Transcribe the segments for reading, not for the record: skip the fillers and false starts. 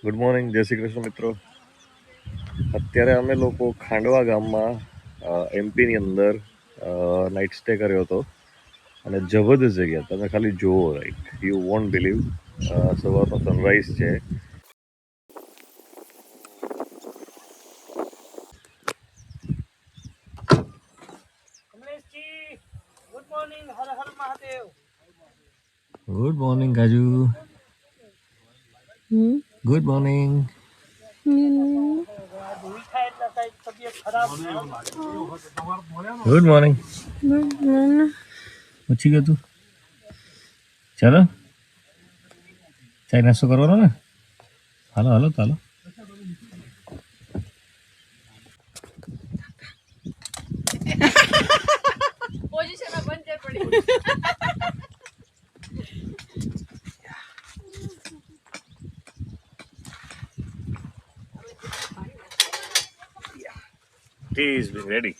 Good morning, જય શ્રી કૃષ્ણ મિત્રો. અત્યારે અમે લોકો ખાંડવા ગામમાં એમપીની અંદર નાઇટ સ્ટે કર્યો હતો અને જબરદસ્ત જગ્યા. તમે ખાલી જુઓ, રાઈટ, યુ વોન્ટ બિલીવ. સવારનો સનરાઈઝ છે. Good morning Kaju. Good morning. Good morning. પૂછી ગયો તું? ચાલો ચાય નાસ્તો કરવાનો ને? હાલો હાલો ચાલો. Tea is being ready.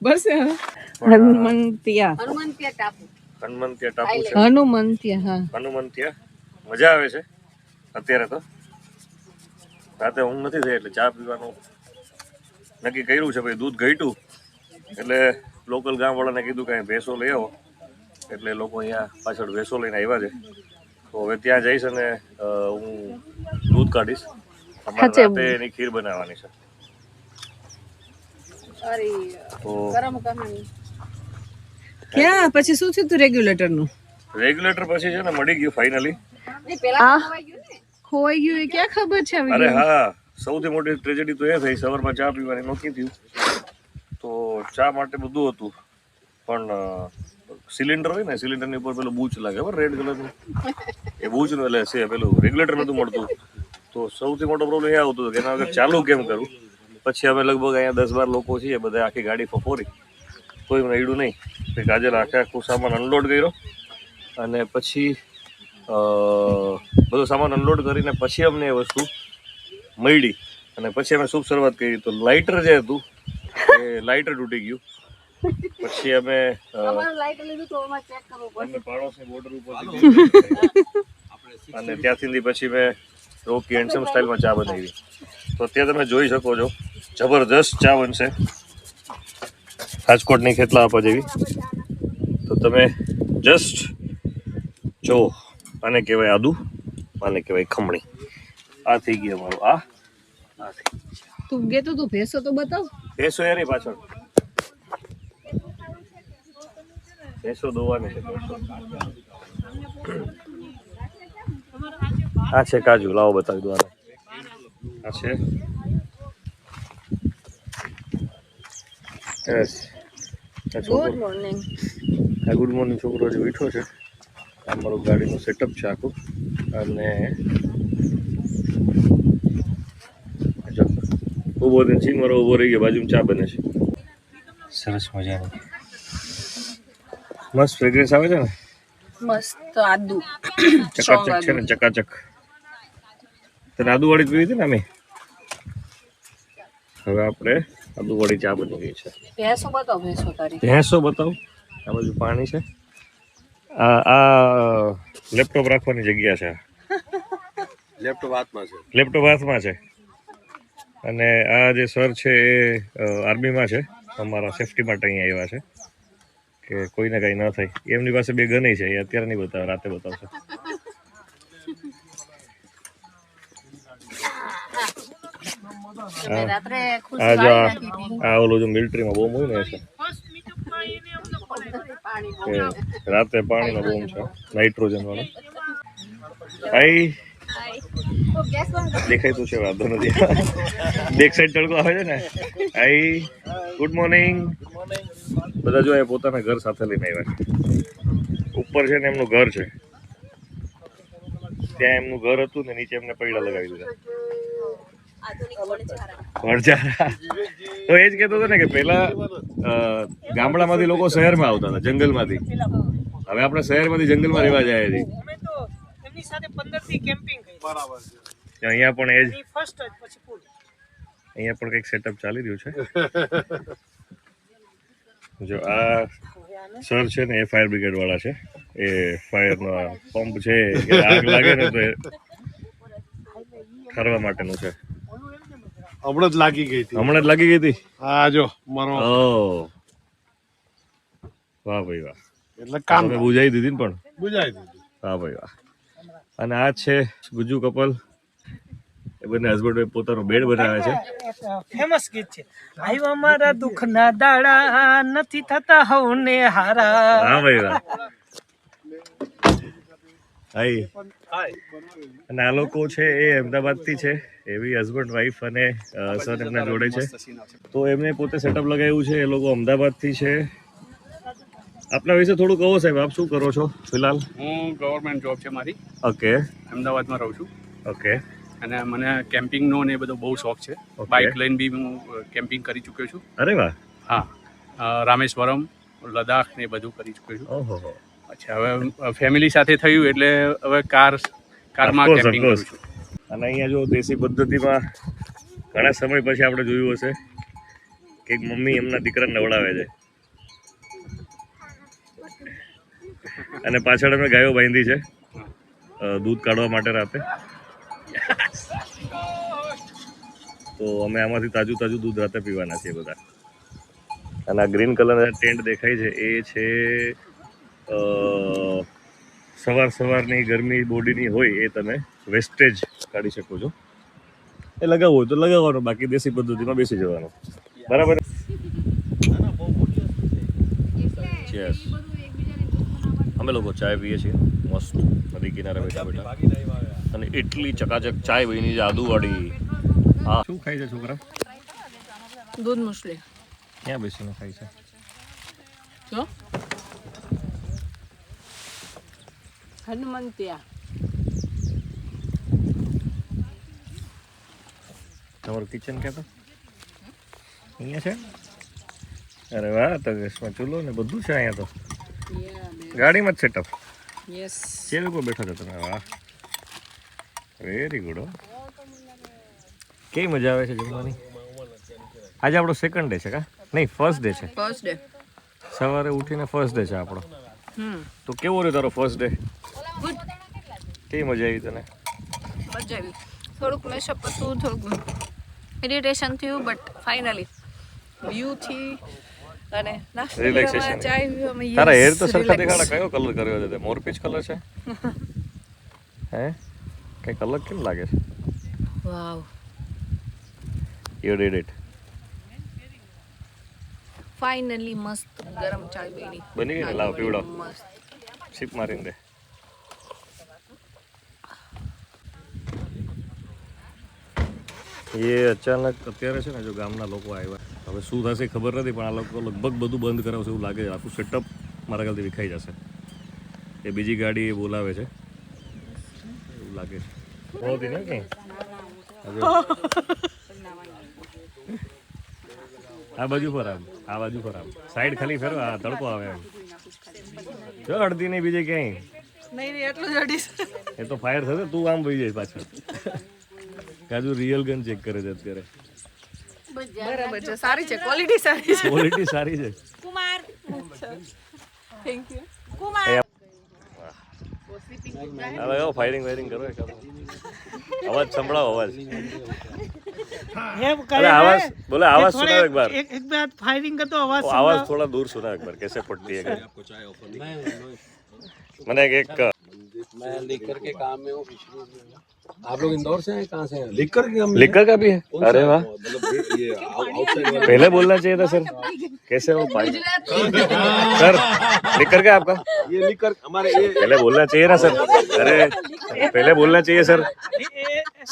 બસ હનુમંતિયા ટાપુ છે. હનુમંતિયા મજા આવે છે. અત્યારે તો રાતે ઊંઘ નથી થઈ એટલે ચા પીવાનું નક્કી કર્યું છે. ભાઈ દૂધ ઘટ્યું એટલે લોકલ ગામવાળાને કીધું કે ભેંસો લઈ આવો, એટલે લોકો અહીંયા પાછળ ભેંસો લઈને આવ્યા છે. તો હવે ત્યાં જઈશ અને હું દૂધ કાઢીશ. અમારે રાતે એની ખીર બનાવવાની છે. ક્યાં પછી શું થયું તું રેગ્યુલેટર નું? રેગ્યુલેટર પછી છે ને મળી ગયું ફાઇનલી. ખોવાઈ ગયું એ ક્યાં ખબર છે? અરે હા, સૌથી મોટી ટ્રેજેડી તો એ થઈ, સવારમાં ચા પીવાની નોકી થયું. તો ચા માટે બધું હતું, પણ સિલિન્ડર હોય ને, સિલિન્ડરની ઉપર પેલું બૂચ લાગે બરાબર, રેડ કલરનું, એ બૂચનું એટલે છે પેલું રેગ્યુલેટર નહોતું મળતું. તો સૌથી મોટો પ્રોબ્લેમ એ આવતો હતો કે એના વગર ચાલુ કેમ કરું. પછી અમે લગભગ અહીંયા 10-12 લોકો છીએ, બધા આખી ગાડી ફફોરી, કોઈ નડ્યું નહીં. પછી આજે આખું સામાન અનલોડ કર્યો અને પછી બધો સામાન અનલોડ કરીને પછી અમને એ વસ્તુ મળી અને પછી અમે શુભ શરૂઆત કરી. તો લાઇટર જે હતું એ લાઇટર તૂટી ગયું. પછી અમે પાડોશની બોર્ડર ઉપર અને ત્યાંથી પછી મેં રોકી હેન્ડસમ સ્ટાઇલમાં ચા બનાવી. તો અત્યારે તમે જોઈ શકો છો, જબરદસ્ત ચા બનશે, રાજકોટની ખેતલા આપવા જેવી. તો તમે જસ્ટ જો, આને કહેવાય આદુ, આને કહેવાય ખમણી. આ થઈ ગયું અમારું. આ થઈ તું ગેતો તું ભેંસો તો બતાવ. ભેંસો યાર પાછળ ભેંસો દોવાની છે. આ છે કાજુ, લાવો બતાવી દો. આ છે ગુડ મોર્નિંગ. આ ગુડ મોર્નિંગ છોકરો હજી બેઠો છે. આ મારું ગાડીનું સેટઅપ છે આખું. અને ઊભો થઈને સિંગ મારો ઊભો રહી ગયો, બાજુમાં ચા બને છે. સરસ મજાની મસ્ત ફ્રેગ્રન્સ આવે છે ને, મસ્ત આદુ ચકાચક છે ને, ચકાચક. તને આદુ વાળી પીવી હતી ને અમે. હવે આપણે આદુ વાળી ચા બની ગઈ છે. ભેંસો બતાવ, ભેંસો તારી ભેંસો બતાવ. આ બાજુ પાણી છે. આ લેપટોપ રાખવાની જગ્યા છે. લેપટોપ હાથમાં છે. અને આ જે સર છે એ આર્મીમાં છે, અમારા સેફટી માટે અહીંયા આવ્યા છે કે કોઈને કંઈ ન થાય. એમની પાસે 2 ગન છે, એ અત્યારે નહીં બતાવે, રાતે બતાવશે. આ ઓલું જો મિલિટરીમાં બોમ્બ હોય ને છે, રાતે પાણીનો બોમ્બ છે, નાઇટ્રોજન વાળો. હાઈ, દેખાયતું છે, વાંધો નથી. બેક સાઈડ તડકો આવે છે ને. High, good morning. બધા જો એ પોતાના ઘર સાથે લઈને આવ્યા છે. ઉપર છે ને એમનું ઘર છે, ત્યાં એમનું ઘર હતું ને નીચે એમને પૈડા લગાવી દીધા. વણઝારા. તો એ જ કહેતો હતો ને કે પેલા ગામડામાંથી લોકો શહેરમાં આવતા હતા, જંગલમાંથી. હવે આપણે શહેરમાંથી જંગલમાં રહેવા જાય છે. અહીંયા પણ એ જ, અહીંયા પણ કંઈક સેટઅપ ચાલી રહ્યું છે. જો આ સર છે ને એ ફાયર બ્રિગેડ વાળા છે. એ ફાયર નો પંપ છે એ આગ લાગે ને તો એ ઠરવા માટેનું છે. હમણાં જ લાગી ગઈ હતી. હમણાં જ લાગી ગઈ હતી. હા જો મારો ઓહ વાહ ભાઈ વાહ. એટલે કામ તમે બુજાઈ દીધી ને પણ. બુજાઈ દીધું. વાહ ભાઈ વાહ. અને આ છે ગુજ્જુ કપલ. એ બંને હસબન્ડ વાઈફ પોતાનો બેડ બનાવે છે. ફેમસ ગીત છે. આવ્યા મારા દુઃખના દાડા નથી થતા હવને હારા. હા ભાઈ વાહ. હાય. અને આ લોકો છે એ અમદાવાદ થી છે. એવી હસબન્ડ વાઈફ અને સર એમના જોડે છે. તો એમને પોતે સેટઅપ લગાવ્યું છે. એ લોકો અમદાવાદ થી છે. આપના વિશે થોડું કહો સાહેબ, આપ શું કરો છો ફિલહાલ? હું ગવર્મેન્ટ જોબ છે મારી, ઓકે અમદાવાદમાં રહું છું. ઓકે. અને મને કેમ્પિંગનો ને એ બધો બહુ શોખ છે. બાઇક લઈને બી હું કેમ્પિંગ કરી ચૂક્યો છું. અરે વાહ. હા, રામેશ્વરમ, લદ્દાખ ને એ બધું કરી ચૂક્યો છું. ઓહો. અચ્છા, હવે ફેમિલી સાથે થયું એટલે હવે કારમાં કેમ્પિંગ કરું છું. અને અહીંયા જો દેશી પદ્ધતિમાં ઘણા સમય પછી આપણે જોયું હશે કે એક મમ્મી એમના દીકરાને નવડાવે છે. અને પાછળ અમે ગાયો બાંધી છે દૂધ કાઢવા માટે રાતે. તો અમે આમાંથી તાજું તાજું દૂધ રાતે પીવાના છીએ બધા. અને આ ગ્રીન કલરના ટેન્ટ દેખાય છે એ છે સવારની ગરમી બોડીની હોય એ તમે વેસ્ટેજ કાઢી શકો છો. એ લગાવવું હોય તો લગાવવાનું, બાકી દેશી પદ્ધતિમાં બેસી જવાનું. બરાબર. Cheers. અમે લોકો ચાય પીએ છીએ મસ્ત નદી કિનારે બેઠા બેઠા. અને એટલી ચકાચક ચાય બની છે આદુવાળી. હા, શું ખાય છે છોકરા? દૂધ મુસલી. ક્યાં બેસીને ખાય છે? જો હનુમંતિયા. તમારું કિચન ક્યાં તો અહીંયા છે? અરે વાહ, તો ગેસમાં ચૂલો ને બધું છે અહીંયા તો. ગાડીમાં જ સેટઅપ. યસ. ચેર ઉપર બેઠા છો તમે? વાહ, વેરી ગુડ. કેવી મજા આવે છે જમવાની? આજે આપણો સેકન્ડ ડે છે કા? નહીં, ફર્સ્ટ ડે છે. First day. સવારે ઉઠીને ફર્સ્ટ ડે છે આપણો. તો કેવો રહ્યો તારો ફર્સ્ટ ડે? ગુડ. કેવી મજા આવી તને? મજા આવી. થોડુંક મેશઅપ હતું, થોડુંક ઇરિટેશન થયું, બટ ફાઇનલી વ્યૂથી અને Relaxation. ચાય. તારા હેર તો સરખા દેખાડા. કયો કલર કર્યો છે તે? મોરપીચ કલર છે? હે, કઈ કલર કેમ લાગે છે? Wow. You did it. Finally મસ્ત ગરમ ચાય બની. બની ગઈ ને? લાવ પીવડાવ. મસ્ત. સિપ મારીને દે. એ અચાનક અત્યારે છે ને જો ગામના લોકો આવ્યા, હવે શું થશે ખબર નથી, પણ આ લોકો લગભગ બધું બંધ કરાવશે એવું લાગે છે. આખું સેટઅપ મારા ખ્યાલથી વિખાઈ જશે. એ બીજી ગાડી એ બોલાવે છે એવું લાગે છે. હોતી ને કંઈ આ બાજુ પર આમ, આ બાજુ પર આમ, સાઈડ ખાલી ફેરો. આ તડકો આવે એમ જો. અડધી નહીં બીજે ક્યાંય. નહીં એટલું જ અડીશ. એ તો ફાયર થશે, તું આમ વહી જાય પાછળ. કાજુ રિયલ ગન ચેક કરે છે અત્યારે. બરાબર છે, સારી છે, ક્વોલિટી સારી છે. ક્વોલિટી સારી છે. કુમાર. Thank you. હવે ફાયરિંગ કરો એકાદ. અવાજ સંભળાવો, અવાજ. अरे आवाज बोले, आवाज सुनाओ एक बार. एक बार फायरिंग कर तो आवाज वो आवाज थोड़ा दूर सुना एक बार, कैसे फटती है? मैंने एक मैं लिकर के काम में हूँ। आप लोग इंदौर से हैं? कहाँ से हैं? लिकर का भी है? अरे वाह, मतलब ये आउटसाइड पहले बोलना चाहिए था सर. कैसे हो पाए सर? लिकर का आपका? ये लिकर हमारे ये पहले बोलना चाहिए ना सर. अरे पहले बोलना चाहिए सर.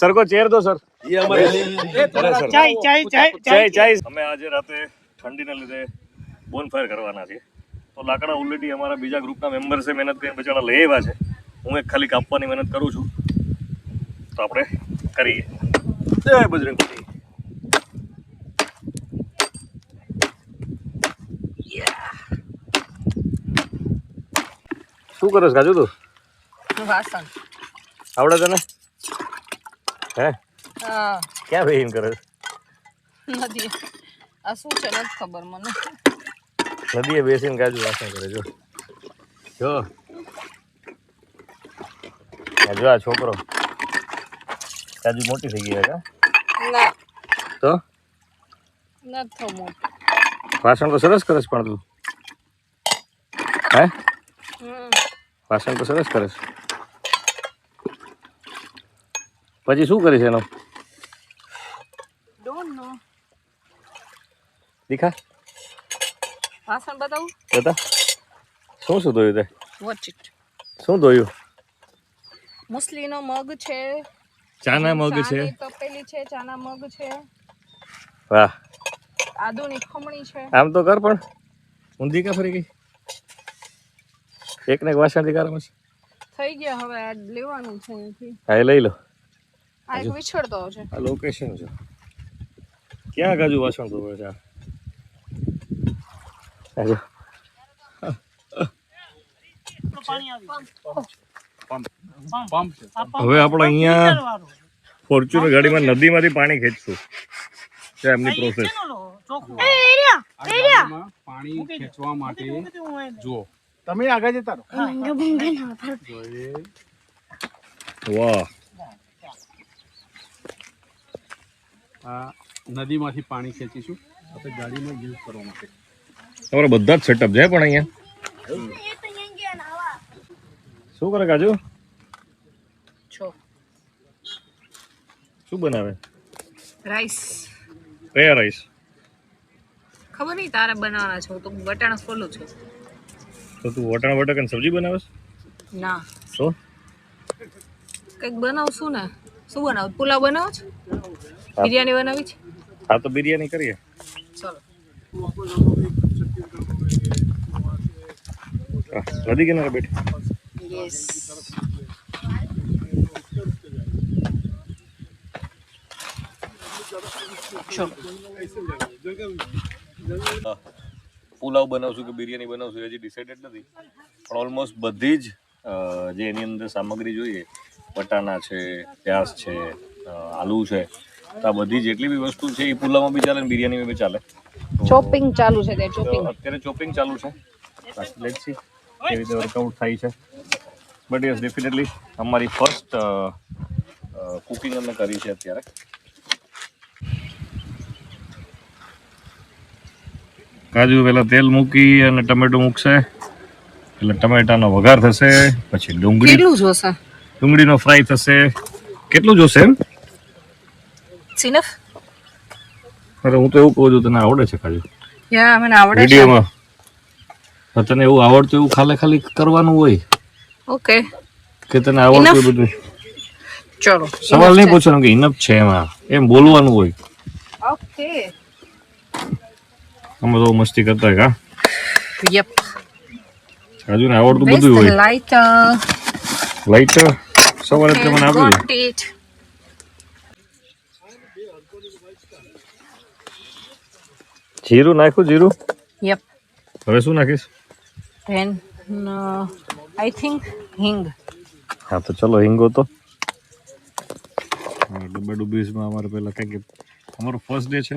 सर को चेयर दो सर. ये हमारे अरे सर ચાય ચાય ચાય ચાય ચાય. અમે આજે રાતે ઠંડીના લીધે બોનફાયર કરવાના છે. તો લાકડા ઓલરેડી અમારા બીજા ગ્રુપના મેમ્બર્સે મહેનત કરીને બચારા લઈ આવ્યા છે. હું એક ખાલી કાપવાની મહેનત કરું છું. તો આપણે કરીએ. જય બજરંગબલી. શું કરો છો કાજુ? તું વાસણ. આવડે તને? હે, હા. ક્યાં બેહીને કરે? નથી. આ શું છે નથી ખબર મને. નદીએ બેસીને કાજુ વાસણ કરે જો જો જો આ છોકરો કાજુ મોટી થઈ ગઈ કા ના તો નથી મોટું. વાસણ તો સરસ કરે છે પણ તું હે વાસણ તો સરસ કરે છે પછી શું કરીશ એનો ડોન્ટ નો. દીખા વાસણ બતાવું. બતા શું શું ધોયું તે વોચ ઇટ. શું ધોયું મુસલીનો મગ છે, ચાના મગ છે ચાની તપેલી છે, ચાના મગ છે, વાહ આદુની ખમણી છે. આમ તો કર પણ ઊંધી કા ફરી ગઈ એક ને એક વાસણ થી કારમ થઈ ગયા. હવે આ લેવાનું છે અહીંથી. હા એ લઈ લો આ એક વિછળતો છે. આ લોકેશન છે ક્યાં કાજુ વાસણ ધોવે છે આ જો પંપ છે. હવે આપણે અહીંયા ફોર્ચ્યુનર ગાડીમાં નદીમાંથી પાણી ખેંચશું છે એમની પ્રોસેસ આ ગાડીમાં પાણી ખેંચવા માટે જુઓ તમે આગળ જતા રહો. જો એ વાહ આ નદીમાંથી પાણી ખેંચીશું આપણે ગાડીમાં યુઝ કરવા માટે. તમારા બધા જ સેટઅપ છે પણ અહીંયા શું કરે કાજુ છો શું બનાવે રાઈસ. કયા રાઈસ ખબર નહીં તારે બનાવવાના છે. હું તો બટાણા ફોલું છું. તો તું વટાણા બટાકાની સબ્જી બનાવે ના તો કંઈક બનાવશું ને. શું બનાવું? પુલાવ બનાવો છો? બિરયાની બનાવી છે? હા તો બિરયાની કરીએ ચલો. નદી કિનારે બેઠી યસ. ચલો. પુલાવ બનાવશું કે બિરયાની બનાવશું એ હજી ડિસાઇડેડ નથી પણ ઓલમોસ્ટ બધી જ જે એની અંદર સામગ્રી જોઈએ વટાણા છે પ્યાઝ છે આલુ છે તો આ બધી જેટલી બી વસ્તુ છે એ પુલાવમાં બી ચાલે ને બિરયાનીમાં બી ચાલે ચોપિંગ ચાલુ છે તે. ચોપિંગ. અત્યારે ચોપિંગ ચાલુ છે લેટ્સ સી કેવી રીતે વર્કઆઉટ થાય છે બટ યસ ડેફિનેટલી અમારી ફર્સ્ટ કુકિંગ અમે કરી છે અત્યારે કાજુ પહેલા તેલ મૂકી અને ટમેટું મૂકશે એટલે ટમેટાનો વઘાર થશે પછી કેટલું જોશે? ડુંગળીનો ફ્રાય થશે કેટલું જોશે એમ સિનફ. અરે હું તો એવું કહું છું તને આવડે છે કાજુ યા મને આવડે છે. વિડીયોમાં તને એવું આવડતું એવું ખાલી કરવાનું હોય ઓકે કે તને આવડતું Enough? બધું ચલો. સવાલ નહીં પૂછવાનો કે ઇનફ છે એમાં એમ બોલવાનું હોય ઓકે. અમે તો મસ્તી કરતા હોય કા યપ. કાજુ ને આવડતું બધું હોય લાઈટર. લાઈટ સવારે તે મને આપ્યું Got it. જીરું નાખ્યું જીરું Yep. હવે શું નાખીશ Then I think હિંગ. હા તો ચલો હિંગો તો ડબ્બા ડુબ્બીસમાં અમારે પહેલાં કંઈક અમારો ફર્સ્ટ ડે છે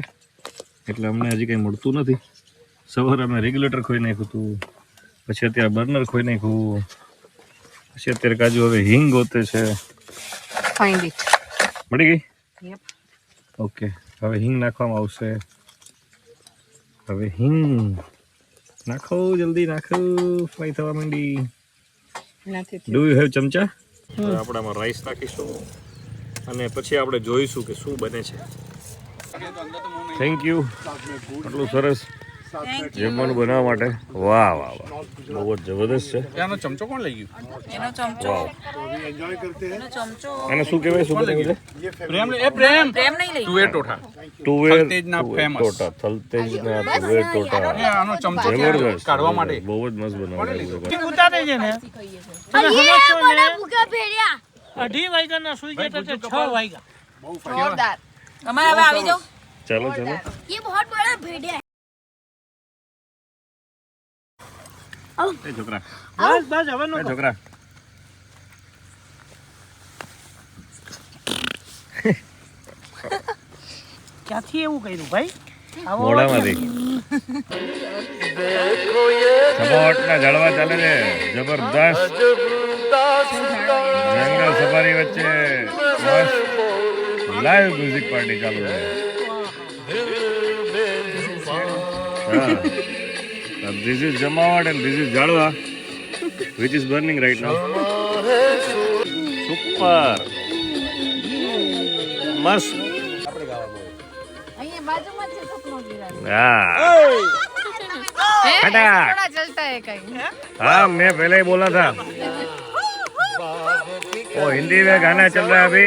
એટલે અમને હજી કંઈ મળતું નથી સવારે અમે રેગ્યુલેટર ખોઈ નાખ્યું હતું પછી અત્યારે બર્નર ખોઈ નાખ્યું પછી અત્યારે કાજુ હવે હિંગ ગોતે છે Find it. મળી ગઈ Yep. ઓકે હવે હિંગ નાખવામાં આવશે હવે હિંગ નાખો જલ્દી નાખો ફ્રાય થવા માંડી નથી. ડુ યુ હેવ ચમચા આપણે આમાં રાઈસ નાખીશું અને પછી આપણે જોઈશું કે શું બને છે થેન્ક યુ આટલું સરસ જમવાનું બનાવવા માટે વાહ વાહ વાહ બહુ જ જબરદસ્ત છે એનો ચમચો કોણ લઈ ગયું? એનો ચમચો. વાહ એનો ચમચો. અને શું કહેવાય શું બનાવ્યું છે પ્રેમ એ પ્રેમ પ્રેમ નહીં લઈ. તુવેર ટોઠા તુવેર થલતેજના famous. ટોટા થલતેજના તુવેર ટોટા એ આનો ચમચો જબરદસ્ત કાઢવા માટે બહુ જ મસ્ત બનાવ્યું ઉતારે છે ને તમે સમજશો ને 2:30 વાગ્યાના સુઈ ગયા તો 6 વાગ્યા. જોરદાર. તમારે હવે આવી જાઓ. ચાલો ચાલો ये बहुत बड़ा भेड़िया है। એ છોકરા બસ બસ હવે નો એ છોકરા ક્યાંથી એવું કર્યું ભાઈ? આવો મોઢામાંથી જમાવટના ઝાડવા ચાલે છે જબરદસ્ત જંગલ સફારી વચ્ચે મસ્ત લાઈવ મ્યુઝિક પાર્ટી ચાલુ છે ધીસ ઇઝ જમાવટ એન્ડ ધીસ ઇઝ ઝાડવા which is burning right now. Super મસ્ત અહીંયા બાજુમાં છે સપનો ગિરા હા थोड़ा चलता है कहीं हाँ मैं पहले ही बोला था वो हिंदी में गाना चल रहा है अभी